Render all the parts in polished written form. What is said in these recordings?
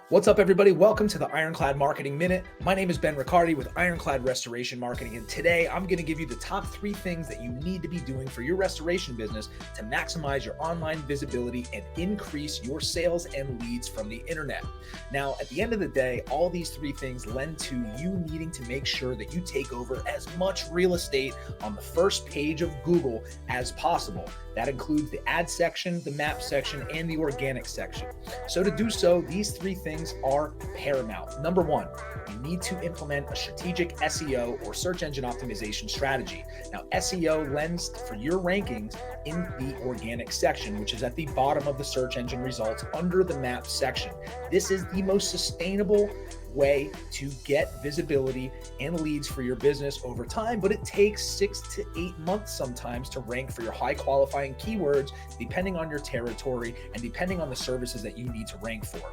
What's up, everybody? Welcome to the Ironclad Marketing Minute. My name is Ben Ricciardi with Ironclad Restoration Marketing, and today I'm going to give you the top 3 things that you need to be doing for your restoration business to maximize your online visibility and increase your sales and leads from the internet. Now, at the end of the day, all these 3 things lend to you needing to make sure that you take over as much real estate on the first page of Google as possible. That includes the ad section, the map section, and the organic section. So to do so, these 3 things are paramount. Number 1, you need to implement a strategic SEO or search engine optimization strategy. Now, SEO lends for your rankings in the organic section, which is at the bottom of the search engine results under the map section. This is the most sustainable way to get visibility and leads for your business over time, but it takes 6 to 8 months sometimes to rank for your high qualifying keywords, depending on your territory and depending on the services that you need to rank for.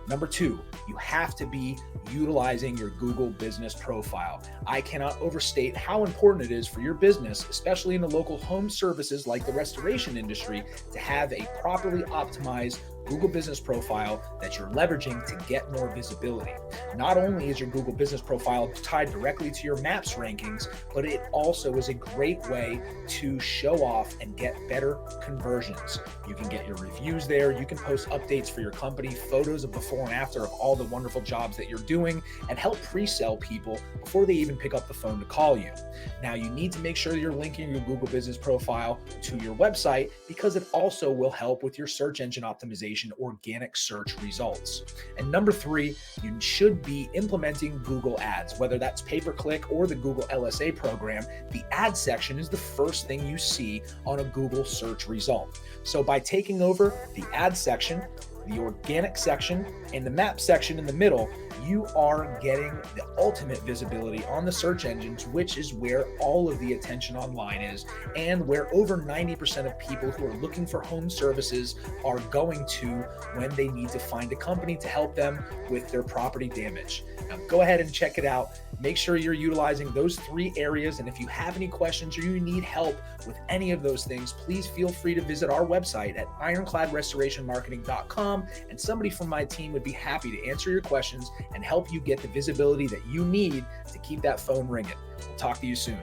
Number 2, you have to be utilizing your Google business profile. I cannot overstate how important it is for your business, especially in the local home services like the restoration industry, to have a properly optimized Google business profile that you're leveraging to get more visibility. Not only is your Google business profile tied directly to your maps rankings, but it also is a great way to show off and get better conversions. You can get your reviews there. You can post updates for your company, photos of before and after of all the wonderful jobs that you're doing, and help pre-sell people before they even pick up the phone to call you. Now, you need to make sure you're linking your Google business profile to your website because it also will help with your search engine optimization organic search results. And number 3, you should be implementing Google Ads, whether that's pay-per-click or the Google LSA program. The ad section is the first thing you see on a Google search result. So by taking over the ad section, the organic section, and the map section in the middle, you are getting the ultimate visibility on the search engines, which is where all of the attention online is, and where over 90% of people who are looking for home services are going to when they need to find a company to help them with their property damage. Now, go ahead and check it out. Make sure you're utilizing those 3 areas. And if you have any questions or you need help with any of those things, please feel free to visit our website at ironcladrestorationmarketing.com, and somebody from my team would be happy to answer your questions and help you get the visibility that you need to keep that phone ringing. We'll talk to you soon.